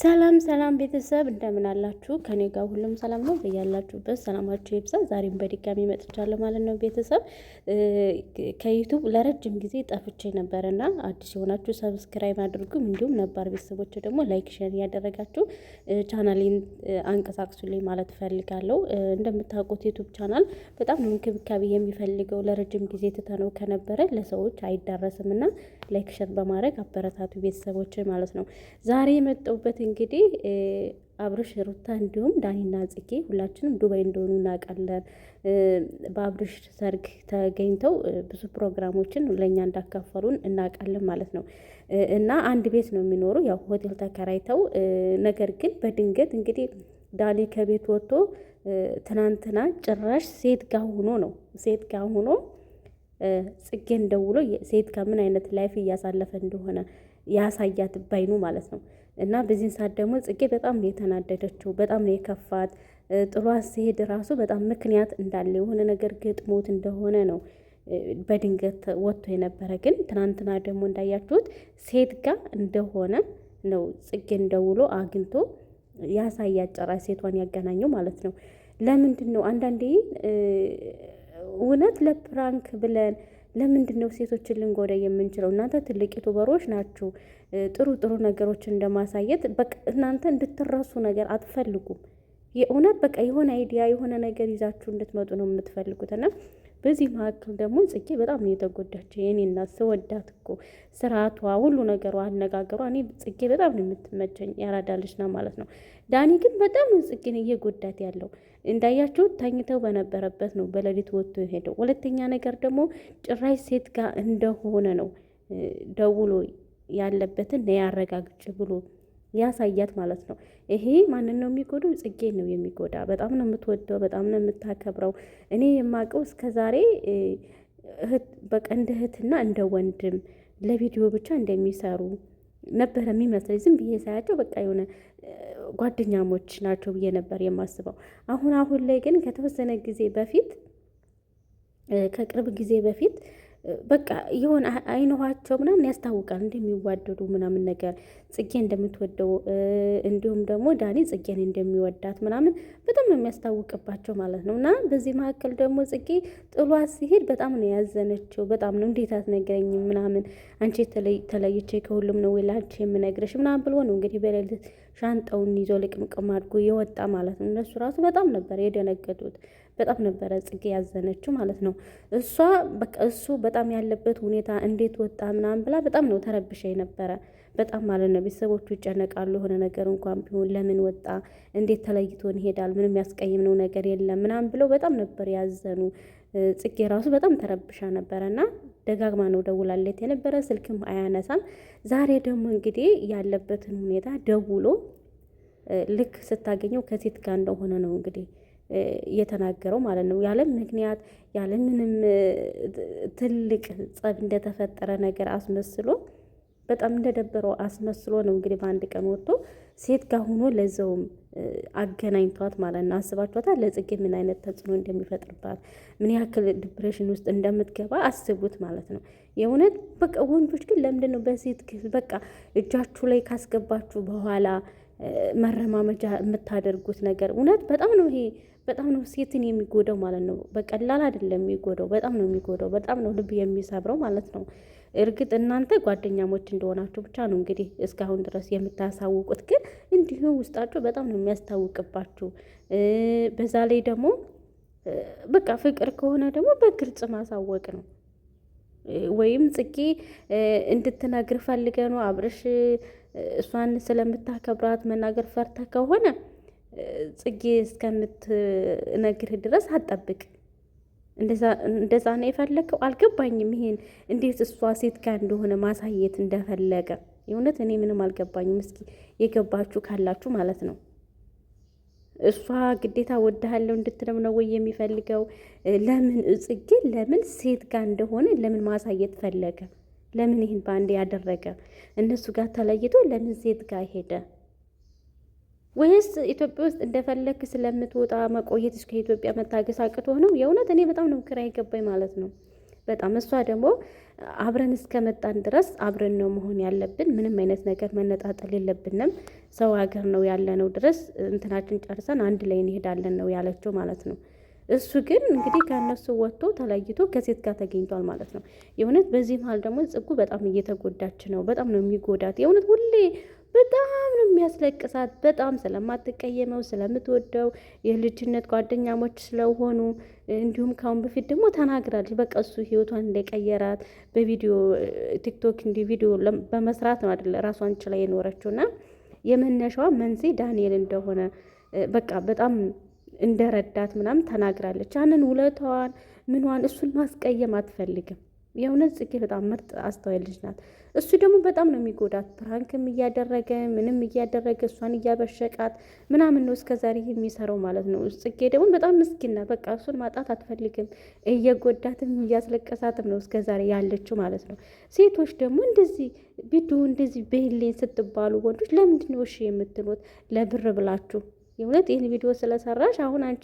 ሰላም ሰላም ቤተሰብ እንደምን አላችሁ? ከኔ ጋር ሁሉም ሰላም ነው። በያላችሁበት ሰላማችሁ ይብዛ። ዛሬም በድጋሚ መጥቻለሁ ማለት ነው። ቤተሰብ ከዩቱብ ለረጅም ጊዜ ጠፍቼ ነበርና አዲስ የሆናችሁ ሰብስክራይብ አድርጉም፣ እንዲሁም ነባር ቤተሰቦች ደግሞ ላይክ፣ ሼር ያደረጋችሁ ቻናሌን አንቀሳቅሱልኝ ማለት ፈልጋለሁ። እንደምታውቁት ዩቱብ ቻናል በጣም ነው እንክብካቤ የሚፈልገው። ለረጅም ጊዜ ትተነው ከነበረ ለሰዎች አይዳረስምና ላይክ፣ ሼር በማድረግ አበረታቱ ቤተሰቦች ማለት ነው። ዛሬ የመጣሁበት እንግዲህ አብርሽ ሩታ እንዲሁም ዳኒና ጽጌ ሁላችንም ዱባይ እንደሆኑ እናውቃለን። በአብርሽ ሰርግ ተገኝተው ብዙ ፕሮግራሞችን ለእኛ እንዳካፈሉን እናውቃለን ማለት ነው። እና አንድ ቤት ነው የሚኖሩ ያው ሆቴል ተከራይተው፣ ነገር ግን በድንገት እንግዲህ ዳኒ ከቤት ወጥቶ ትናንትና ጭራሽ ሴት ጋር ሆኖ ጽጌን ደውሎ ሴት ጋር ምን አይነት ላይፍ እያሳለፈ እንደሆነ ያሳያት ባይኑ ማለት ነው። እና በዚህን ሰዓት ደግሞ ጽጌ በጣም ነው የተናደደችው፣ በጣም ነው የከፋት። ጥሏት ሲሄድ ራሱ በጣም ምክንያት እንዳለ የሆነ ነገር ገጥሞት እንደሆነ ነው በድንገት ወጥቶ የነበረ። ግን ትናንትና ደግሞ እንዳያችሁት ሴት ጋር እንደሆነ ነው ጽጌን ደውሎ አግኝቶ ያሳያት፣ ጭራሽ ሴቷን ያገናኘው ማለት ነው። ለምንድን ነው አንዳንዴ እውነት ለፕራንክ ብለን ለምንድን ነው ሴቶችን ልንጎዳ የምንችለው? እናንተ ትልቅ ዩቱበሮች ናችሁ። ጥሩ ጥሩ ነገሮችን እንደማሳየት በቃ እናንተ እንድትረሱ ነገር አትፈልጉም። የእውነት በቃ የሆነ አይዲያ የሆነ ነገር ይዛችሁ እንድትመጡ ነው የምትፈልጉት። እና በዚህ መካከል ደግሞ ጽጌ በጣም ነው የተጎዳቸው። የኔ እናት ስወዳት እኮ ስርዓቷ፣ ሁሉ ነገሯ፣ አነጋገሯ እኔ ጽጌ በጣም ነው የምትመቸኝ። ያራዳልሽ ነው ማለት ነው። ዳኒ ግን በጣም ነው ጽጌን እየጎዳት ያለው። እንዳያችሁት ተኝተው በነበረበት ነው በሌሊት ወጥቶ የሄደው። ሁለተኛ ነገር ደግሞ ጭራሽ ሴት ጋር እንደሆነ ነው ደውሎ ያለበትን ያረጋግጭ ብሎ ያሳያት ማለት ነው። ይሄ ማንን ነው የሚጎዳው? ጽጌን ነው የሚጎዳ። በጣም ነው የምትወደው፣ በጣም ነው የምታከብረው። እኔ የማውቀው እስከዛሬ በቃ እንደ እህትና እንደ ወንድም ለቪዲዮ ብቻ እንደሚሰሩ ነበረ የሚመስለኝ። ዝም ብዬ ሳያቸው በቃ የሆነ ጓደኛሞች ናቸው ብዬ ነበር የማስበው። አሁን ላይ ግን ከተወሰነ ጊዜ በፊት ከቅርብ ጊዜ በፊት በቃ የሆነ አይነኋቸው ምናምን ያስታውቃል እንደሚዋደዱ ምናምን ነገር፣ ጽጌ እንደምትወደው እንዲሁም ደግሞ ዳኒ ጽጌን እንደሚወዳት ምናምን በጣም ነው የሚያስታውቅባቸው ማለት ነው። እና በዚህ መካከል ደግሞ ጽጌ ጥሏት ሲሄድ በጣም ነው ያዘነችው። በጣም ነው እንዴት አትነግረኝም ምናምን፣ አንቺ ተለይቼ ከሁሉም ነው ወይ ላንቺ የምነግርሽ ምናምን ብሎ ነው እንግዲህ በሌሊት ሻንጣውን ይዞ ልቅምቅም አድርጎ የወጣ ማለት ነው። እነሱ ራሱ በጣም ነበር የደነገጡት። በጣም ነበረ ጽጌ ያዘነችው ማለት ነው። እሷ በቃ እሱ በጣም ያለበት ሁኔታ እንዴት ወጣ ምናምን ብላ በጣም ነው ተረብሻ የነበረ በጣም ማለት ነው። ቤተሰቦቹ ይጨነቃሉ። የሆነ ነገር እንኳን ቢሆን ለምን ወጣ፣ እንዴት ተለይቶን ይሄዳል፣ ምንም ያስቀይምነው ነገር የለም ምናምን ብለው በጣም ነበር ያዘኑ። ጽጌ ራሱ በጣም ተረብሻ ነበረ እና ደጋግማ ነው ደውላለት የነበረ፣ ስልክም አያነሳም። ዛሬ ደግሞ እንግዲህ ያለበትን ሁኔታ ደውሎ ልክ ስታገኘው ከሴት ጋር እንደሆነ ነው እንግዲህ እየተናገረው ማለት ነው። ያለ ምክንያት ያለ ምንም ትልቅ ጸብ እንደተፈጠረ ነገር አስመስሎ በጣም እንደደበረው አስመስሎ ነው እንግዲህ በአንድ ቀን ወጥቶ ሴት ጋር ሆኖ ለዛውም አገናኝቷት ማለት ነው። አስባችኋታል? ለጽጌ ምን አይነት ተጽዕኖ እንደሚፈጥርባት ምን ያክል ዲፕሬሽን ውስጥ እንደምትገባ አስቡት ማለት ነው። የእውነት በቃ ወንዶች ግን ለምንድን ነው በሴት በቃ እጃችሁ ላይ ካስገባችሁ በኋላ መረማመጃ የምታደርጉት ነገር? እውነት በጣም ነው ይሄ በጣም ነው ሴትን የሚጎዳው ማለት ነው። በቀላል አይደለም የሚጎዳው፣ በጣም ነው የሚጎዳው፣ በጣም ነው ልብ የሚሰብረው ማለት ነው። እርግጥ እናንተ ጓደኛሞች እንደሆናችሁ ብቻ ነው እንግዲህ እስካሁን ድረስ የምታሳውቁት፣ ግን እንዲሁ ውስጣችሁ በጣም ነው የሚያስታውቅባችሁ። በዛ ላይ ደግሞ በቃ ፍቅር ከሆነ ደግሞ በግልጽ ማሳወቅ ነው። ወይም ጽጌ እንድትነግር ፈልገ ነው አብርሽ እሷን ስለምታከብራት መናገር ፈርተ ከሆነ ጽጌ እስከምትነግርህ ድረስ አትጠብቅ። እንደዛ ነው የፈለገው። አልገባኝም። ይሄን እንዴት እሷ ሴት ጋር እንደሆነ ማሳየት እንደፈለገ የእውነት እኔ ምንም አልገባኝም። እስኪ የገባችሁ ካላችሁ ማለት ነው። እሷ ግዴታ ወድሃለሁ እንድትለው ነው ወይ የሚፈልገው? ለምን ጽጌ ለምን ሴት ጋር እንደሆነ ለምን ማሳየት ፈለገ? ለምን ይህን በአንድ ያደረገ? እነሱ ጋር ተለይቶ ለምን ሴት ጋር ሄደ? ወይስ ኢትዮጵያ ውስጥ እንደፈለክ ስለምትወጣ መቆየት እስከ ኢትዮጵያ መታገስ አቅቶ ነው? የእውነት እኔ በጣም ነው ግራ የገባኝ ማለት ነው። በጣም እሷ ደግሞ አብረን እስከመጣን ድረስ አብረን ነው መሆን ያለብን። ምንም አይነት ነገር መነጣጠል የለብንም። ሰው ሀገር ነው ያለነው ድረስ እንትናችን ጨርሰን አንድ ላይ እንሄዳለን ነው ያለችው ማለት ነው። እሱ ግን እንግዲህ ከእነሱ ወጥቶ ተለይቶ ከሴት ጋር ተገኝቷል ማለት ነው። የእውነት በዚህ መሀል ደግሞ ጽጉ በጣም እየተጎዳች ነው። በጣም ነው የሚጎዳት የእውነት ሁሌ በጣም ነው የሚያስለቅሳት። በጣም ስለማትቀየመው ስለምትወደው የልጅነት ጓደኛሞች ስለሆኑ እንዲሁም ካሁን በፊት ደግሞ ተናግራለች። በቃ እሱ ህይወቷን እንደቀየራት በቪዲዮ ቲክቶክ እንዲህ ቪዲዮ በመስራት ነው አይደለ ራሷን ችላ የኖረችውና የመነሻዋ መንስኤ ዳንኤል እንደሆነ በቃ በጣም እንደረዳት ምናምን ተናግራለች። ያንን ውለታዋን ምንዋን እሱን ማስቀየም አትፈልግም። የእውነት ጽጌ በጣም ምርጥ አስተዋይ ልጅ ናት። እሱ ደግሞ በጣም ነው የሚጎዳት። ፕራንክም እያደረገ ምንም እያደረገ እሷን እያበሸቃት ምናምን ነው እስከዛሬ የሚሰራው ማለት ነው። ጽጌ ደግሞ በጣም ምስኪን ናት። በቃ እሱን ማጣት አትፈልግም። እየጎዳትም እያስለቀሳትም ነው እስከዛሬ ያለችው ማለት ነው። ሴቶች ደግሞ እንደዚህ ቪዲዮ እንደዚህ በህሌን ስትባሉ ወንዶች ለምንድን ነው እሺ የምትሉት? ለብር ብላችሁ የእውነት ይህን ቪዲዮ ስለሰራሽ አሁን አንቺ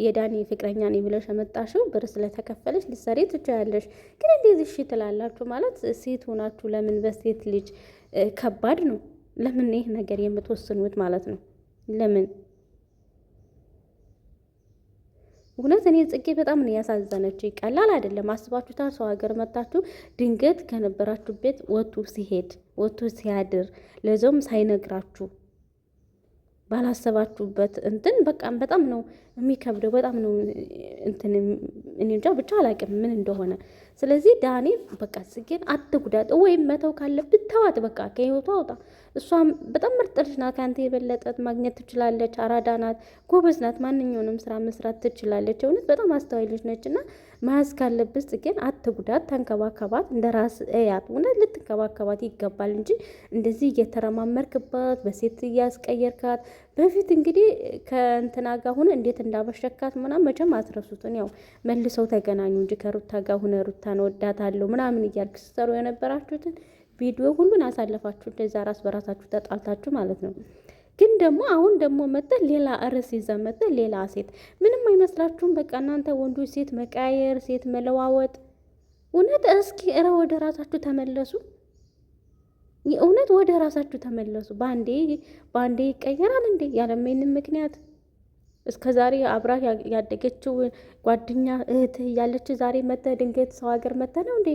የዳኒ ፍቅረኛ ነኝ ብለሽ የመጣሽው ብር ስለተከፈለሽ ልትሰሪ ትችያለሽ። ግን እንደዚህ እሺ ትላላችሁ ማለት ሴት ሆናችሁ ለምን በሴት ልጅ ከባድ ነው። ለምን ይህ ነገር የምትወስኑት ማለት ነው? ለምን እውነት እኔ ጽጌ በጣም ነው ያሳዘነች። ቀላል አይደለም። አስባችሁታል? ሰው ሀገር መታችሁ ድንገት ከነበራችሁ ቤት ወጥቶ ሲያድር ለዛውም ሳይነግራችሁ ባላሰባችሁበት እንትን በቃ በጣም ነው የሚከብደው። በጣም ነው እንትን እኔ እንጃ ብቻ አላውቅም ምን እንደሆነ። ስለዚህ ዳኒ በቃ ጽጌን አትጉዳት፣ ወይም መተው ካለብት ተዋት፣ በቃ ከህይወቱ አውጣ። እሷም በጣም ምርጥ ልጅ ናት፣ ከአንተ የበለጠ ማግኘት ትችላለች። አራዳ ናት፣ ጎበዝ ናት፣ ማንኛውንም ስራ መስራት ትችላለች። እውነት በጣም አስተዋይ ልጅ ነች እና መያዝ ካለብት ጽጌን አትጉዳት፣ ተንከባከባት፣ እንደ ራስ እያት። እውነት ልትንከባከባት ይገባል እንጂ እንደዚህ እየተረማመርክባት በሴት እያስቀየርካት። በፊት እንግዲህ ከእንትና ጋር ሆነ እንዴት እንዳበሸካት ምናምን መቼም አትረሱትን። ያው መልሰው ተገናኙ እንጂ ከሩታ ጋር ሆነ ሩታን ወዳታለሁ ምናምን እያልክ ስትሰሩ የነበራችሁትን ቪዲዮ ሁሉን አሳለፋችሁ እንደዛ ራስ በራሳችሁ ተጣልታችሁ ማለት ነው። ግን ደግሞ አሁን ደግሞ መጥተህ ሌላ ርዕስ ይዘህ መጥተህ ሌላ ሴት ምንም አይመስላችሁም? በቃ እናንተ ወንዶች ሴት መቀያየር፣ ሴት መለዋወጥ። እውነት እስኪ ወደ ራሳችሁ ተመለሱ። የእውነት ወደ ራሳችሁ ተመለሱ። በአንዴ ይቀየራል እንዴ? ያለምንም ምክንያት እስከ ዛሬ አብራ ያደገችው ጓደኛ እህትህ ያለች ዛሬ መተህ ድንገት ሰው ሀገር መተህ ነው እንዴ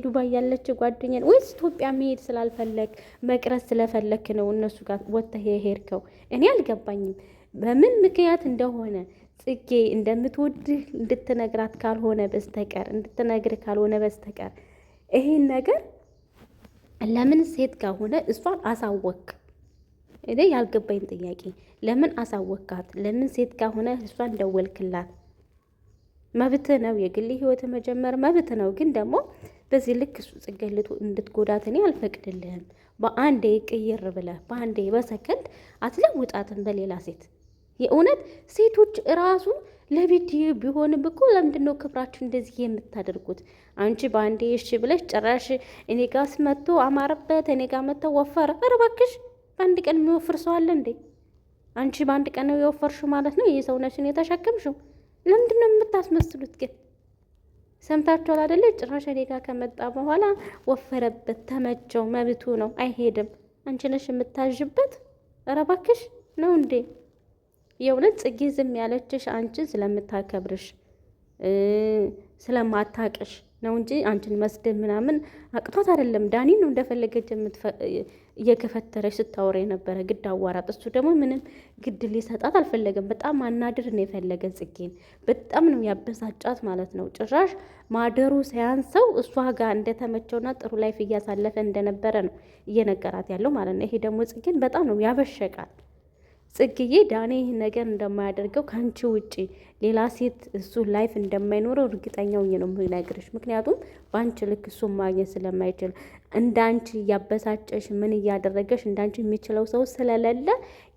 ዱባይ ያለች ጓደኛ? ወይስ ኢትዮጵያ መሄድ ስላልፈለግ መቅረት ስለፈለክ ነው እነሱ ጋር ወጥተህ የሄድከው? እኔ አልገባኝም በምን ምክንያት እንደሆነ። ጽጌ እንደምትወድህ እንድትነግራት ካልሆነ በስተቀር ይሄን ነገር ለምን ሴት ጋር ሆነ እሷን አሳወቅ? እኔ ያልገባኝ ጥያቄ ለምን አሳወካት? ለምን ሴት ጋር ሆነ እሷን ደወልክላት? መብት ነው፣ የግል ህይወት መጀመር መብት ነው። ግን ደግሞ በዚህ ልክ ጽጌ እንድትጎዳት እኔ አልፈቅድልህም። በአንዴ ቅይር ብለህ በአንዴ በሰከንድ አትለውጣትም በሌላ ሴት። የእውነት ሴቶች እራሱ ለቪዲዮ ቢሆንም እኮ ለምንድን ነው ክብራችሁ እንደዚህ የምታደርጉት? አንቺ በአንዴ እሺ ብለሽ ጭራሽ እኔ ጋር መጥቶ አማረበት፣ እኔ ጋር መጥተው ወፈረ። ኧረ እባክሽ በአንድ ቀን የሚወፍር ሰው አለ እንዴ? አንቺ በአንድ ቀን ነው የወፈርሽው ማለት ነው? ይህ ሰውነሽን የተሸከምሽው ለምንድን ነው የምታስመስሉት? ግን ሰምታችኋል አይደለ? ጭራሽ እኔ ጋር ከመጣ በኋላ ወፈረበት፣ ተመቸው፣ መብቱ ነው፣ አይሄድም። አንቺ ነሽ የምታዥበት። ኧረ እባክሽ ነው እንዴ? የእውነት ጽጌ ዝም ያለችሽ አንቺን ስለምታከብርሽ ስለማታቅሽ ነው እንጂ አንቺን መስደብ ምናምን አቅቷት አይደለም። ዳኒ ነው እንደፈለገች እየከፈተረች ስታወራ የነበረ ግድ አዋራት። እሱ ደግሞ ምንም ግድ ሊሰጣት አልፈለገም። በጣም አናድር ነው የፈለገ ጽጌን በጣም ነው ያበሳጫት ማለት ነው። ጭራሽ ማደሩ ሳያንሰው እሷ ጋር እንደተመቸውና ጥሩ ላይፍ እያሳለፈ እንደነበረ ነው እየነገራት ያለው ማለት ነው። ይሄ ደግሞ ጽጌን በጣም ነው ያበሸቃት። ጽጌዬ ዳኒ ይህን ነገር እንደማያደርገው ከአንቺ ውጪ ሌላ ሴት እሱ ላይፍ እንደማይኖረው እርግጠኛው ነው የምነግርሽ። ምክንያቱም በአንቺ ልክ እሱን ማግኘት ስለማይችል እንዳንቺ እያበሳጨሽ ምን እያደረገሽ እንዳንቺ የሚችለው ሰው ስለሌለ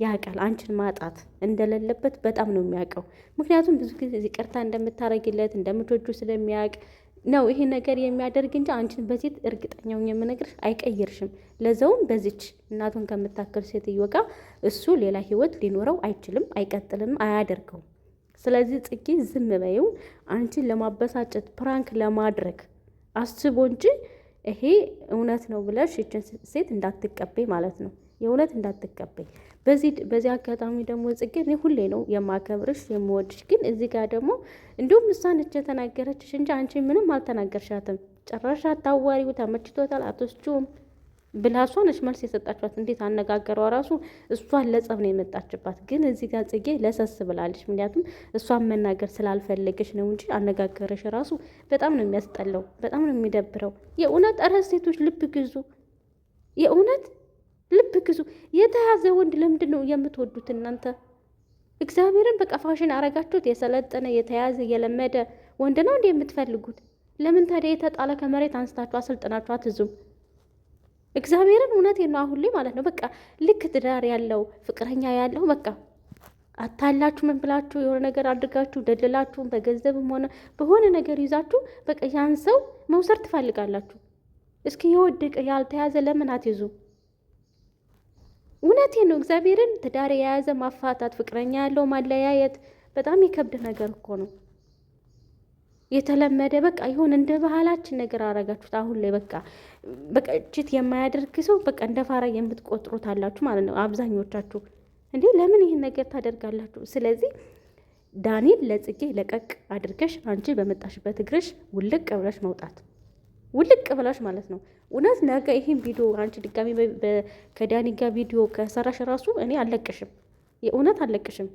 ያውቃል። አንቺን ማጣት እንደሌለበት በጣም ነው የሚያውቀው። ምክንያቱም ብዙ ጊዜ ይቅርታ እንደምታረጊለት እንደምትወጁ ስለሚያውቅ ነው ይሄ ነገር የሚያደርግ እንጂ አንቺን በሴት እርግጠኛው የምነግርሽ አይቀይርሽም። ለዛውም በዚች እናቱን ከምታክል ሴትዮ ጋር እሱ ሌላ ህይወት ሊኖረው አይችልም፣ አይቀጥልም፣ አያደርገውም። ስለዚህ ጽጌ ዝም በይው። አንቺን ለማበሳጨት ፕራንክ ለማድረግ አስቦ እንጂ ይሄ እውነት ነው ብለሽ ይችን ሴት እንዳትቀበይ ማለት ነው። የእውነት እንዳትቀበይ። በዚህ አጋጣሚ ደግሞ ጽጌ እኔ ሁሌ ነው የማከብርሽ የምወድሽ፣ ግን እዚህ ጋር ደግሞ እንዲሁም እሷ ነች የተናገረችሽ እንጂ አንቺ ምንም አልተናገርሻትም። ጭራሽ አታዋሪው ተመችቶታል አትወስጂውም ብላ እሷ ነች መልስ የሰጣችኋት። እንዴት አነጋገሯ ራሱ እሷን ለጸብ ነው የመጣችባት። ግን እዚህ ጋር ጽጌ ለሰስ ብላለች። ምክንያቱም እሷን መናገር ስላልፈለገች ነው እንጂ አነጋገረሽ ራሱ በጣም ነው የሚያስጠላው፣ በጣም ነው የሚደብረው። የእውነት ኧረ ሴቶች ልብ ግዙ፣ የእውነት ልብ ግዙ። የተያዘ ወንድ ለምንድን ነው የምትወዱት እናንተ? እግዚአብሔርን በቃ ፋሽን አረጋችሁት። የሰለጠነ የተያዘ የለመደ ወንድ ነው እንዴ የምትፈልጉት? ለምን ታዲያ የተጣለ ከመሬት አንስታችሁ አሰልጥናችሁ አትዙም? እግዚአብሔርን እውነቴን ነው። አሁን ላይ ማለት ነው በቃ ልክ ትዳር ያለው ፍቅረኛ ያለው በቃ አታላችሁ ምን ብላችሁ የሆነ ነገር አድርጋችሁ ደልላችሁም በገንዘብም ሆነ በሆነ ነገር ይዛችሁ በቃ ያን ሰው መውሰድ ትፈልጋላችሁ። እስኪ የወደቀ ያልተያዘ ለምን አትይዙ? እውነቴን ነው። እግዚአብሔርን ትዳር የያዘ ማፋታት፣ ፍቅረኛ ያለው ማለያየት በጣም የከብድ ነገር እኮ ነው። የተለመደ በቃ ይሁን እንደ ባህላችን ነገር አረጋችሁት። አሁን ላይ በቃ ችት የማያደርግ ሰው በቃ እንደ ፋራ የምትቆጥሩት አላችሁ ማለት ነው አብዛኞቻችሁ። እንዴ ለምን ይህን ነገር ታደርጋላችሁ? ስለዚህ ዳኒን ለጽጌ ለቀቅ አድርገሽ አንቺ በመጣሽበት እግርሽ ውልቅ ብለሽ መውጣት፣ ውልቅ ብለሽ ማለት ነው። እውነት ነገ ይህን ቪዲዮ አንቺ ድጋሚ ከዳኒ ጋር ቪዲዮ ከሰራሽ ራሱ እኔ አለቅሽም፣ የእውነት አለቅሽም።